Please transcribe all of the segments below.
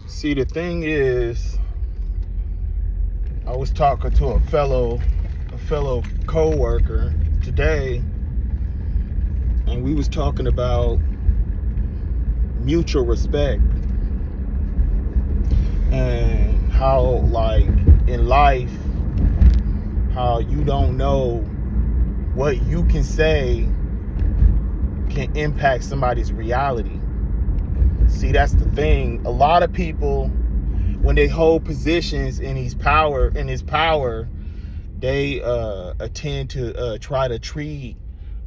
See, the thing is, I was talking to a fellow co-worker today, and we was talking about mutual respect and how, like, in life, how you don't know what you can say can impact somebody's reality. See, that's the thing. A lot of people, when they hold positions in his power, they tend to try to treat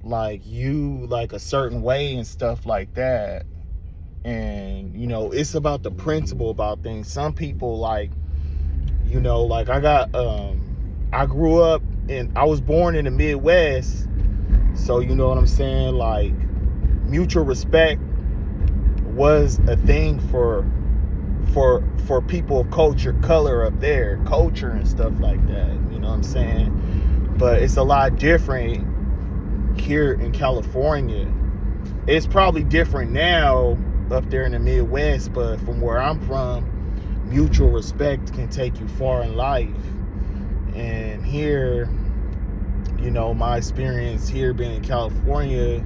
like you like a certain way and stuff like that. And it's about the principle about things. Some people, like, like I grew up and I was born in the Midwest, so you know what I'm saying, like, mutual respect was a thing for people of color up there, culture and stuff like that, you know what I'm saying? But it's a lot different here in California. It's probably different now up there in the Midwest, but from where I'm from, mutual respect can take you far in life. And here, my experience here being in California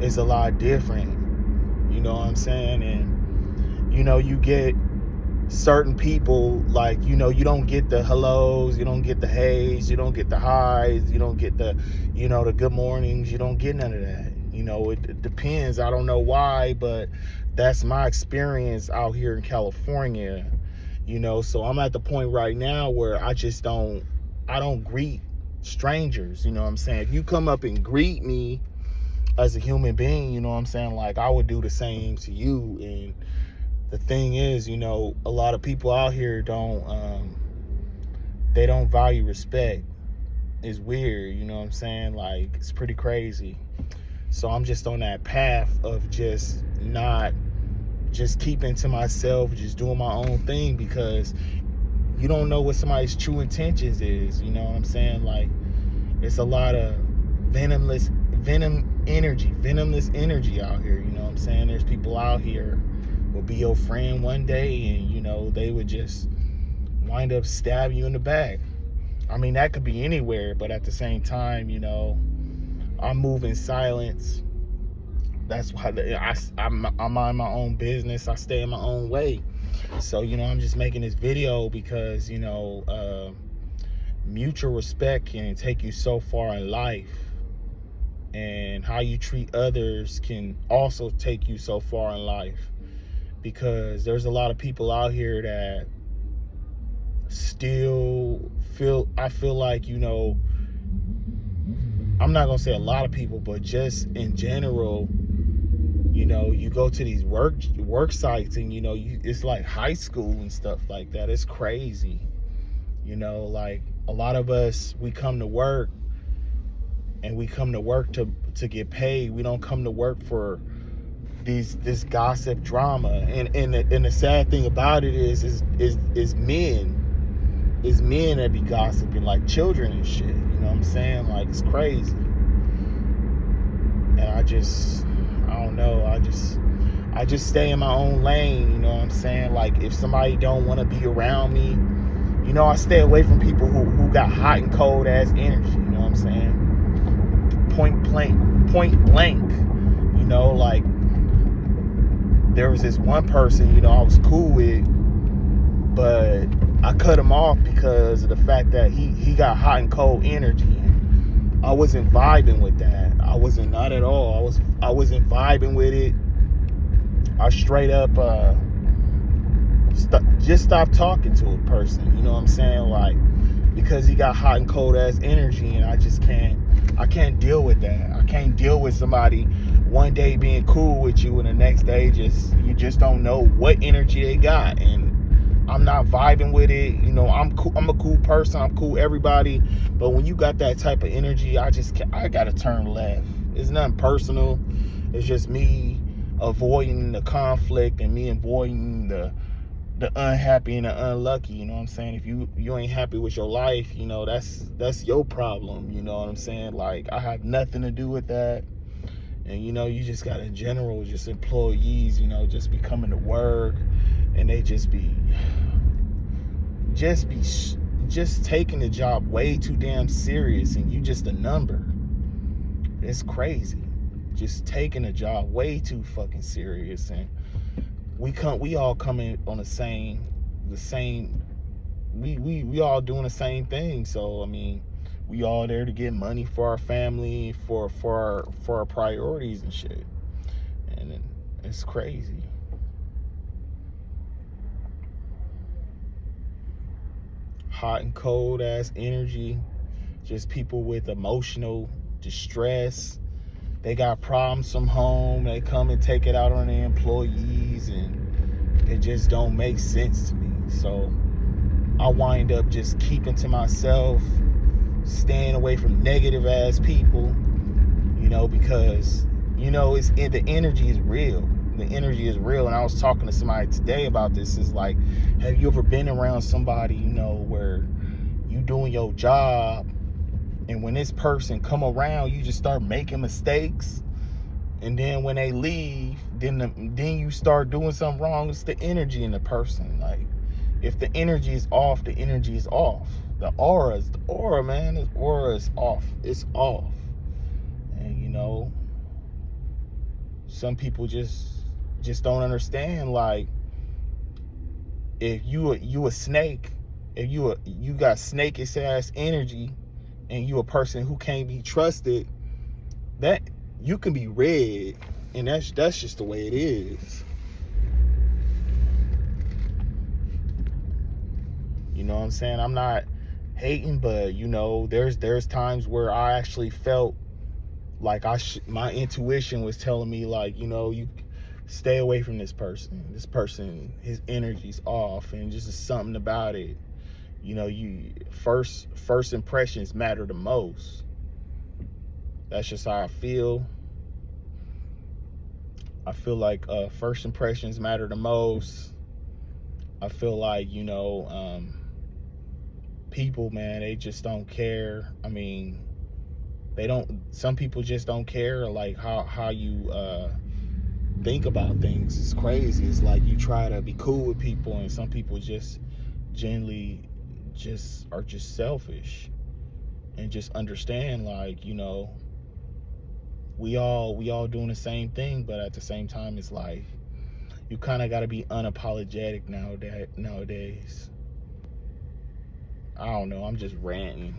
is a lot different, you know what I'm saying? And you get certain people, like, you don't get the hellos, you don't get the heys, you don't get the highs, you don't get the the good mornings, you don't get none of that. It depends. I don't know why, but that's my experience out here in California. So I'm at the point right now where I don't greet strangers. You know what I'm saying? If you come up and greet me as a human being, you know what I'm saying, like, I would do the same to you. And the thing is, a lot of people out here don't value respect. It's weird, you know what I'm saying? Like, it's pretty crazy. So I'm just on that path of just keeping to myself, just doing my own thing, because you don't know what somebody's true intentions is, you know what I'm saying? Like, it's a lot of venomous energy out here, you know what I'm saying? There's people out here will be your friend one day and they would just wind up stabbing you in the back. I mean, that could be anywhere, but at the same time, I move in silence. That's why I mind my own business. I stay in my own way. So I'm just making this video because mutual respect can take you so far in life, and how you treat others can also take you so far in life, because there's a lot of people out here that still I feel like, I'm not gonna say a lot of people, but just in general, you go to these work sites and it's like high school and stuff like that. It's crazy. Like, a lot of us, we come to work and we come to work to get paid. We don't come to work for this gossip drama. And the sad thing about it is men. It's men that be gossiping like children and shit. You know what I'm saying? Like, it's crazy. And I don't know. I just stay in my own lane. You know what I'm saying? Like, if somebody don't want to be around me, I stay away from people who got hot and cold ass energy. You know what I'm saying? Point blank. Like, there was this one person, I was cool with, but I cut him off because of the fact that he got hot and cold energy. And I wasn't vibing with that. I wasn't, not at all. I wasn't vibing with it. I straight up just stopped talking to a person. You know what I'm saying? Like, because he got hot and cold ass energy, and I can't deal with that. I can't deal with somebody one day being cool with you and the next day you just don't know what energy they got, and I'm not vibing with it. I'm cool. I'm a cool person. I'm cool with everybody. But when you got that type of energy, I gotta turn left. It's nothing personal. It's just me avoiding the conflict and me avoiding the unhappy and the unlucky. You know what I'm saying? If you ain't happy with your life, that's your problem. You know what I'm saying? Like, I have nothing to do with that. And you just got, in general, just employees, just be coming to work and they just taking the job way too damn serious, and you just a number. It's crazy. Just taking the job way too fucking serious, and we all coming on the same we all doing the same thing. So I mean, we all there to get money for our family, for our priorities and shit. And it's crazy. Hot and cold ass energy, just people with emotional distress. They got problems from home, they come and take it out on their employees, and it just don't make sense to me. So I wind up just keeping to myself, staying away from negative ass people, because the energy is real. The energy is real. And I was talking to somebody today about this. Is like, have you ever been around somebody, where you doing your job, and when this person come around, you just start making mistakes, and then when they leave, then you start doing something wrong. It's the energy in the person. Like, if the energy is off, the energy is off. The aura, man, the aura is off. It's off. And some people just don't understand. Like, if you a snake, if you got snakish ass energy, and you a person who can't be trusted, that you can be read, and that's just the way it is. You know what I'm saying? I'm not hating, but there's times where I actually felt like my intuition was telling me, like, you stay away from this person. This person, his energy's off, and just something about it. You first impressions matter the most. That's just how I feel. I feel like first impressions matter the most. I feel like people, man, they just don't care. I mean, some people just don't care, like how you think about things. It's crazy. It's like you try to be cool with people, and some people just generally are just selfish, and just understand, like, we all doing the same thing, but at the same time, it's like you kind of got to be unapologetic nowadays. I don't know, I'm just ranting.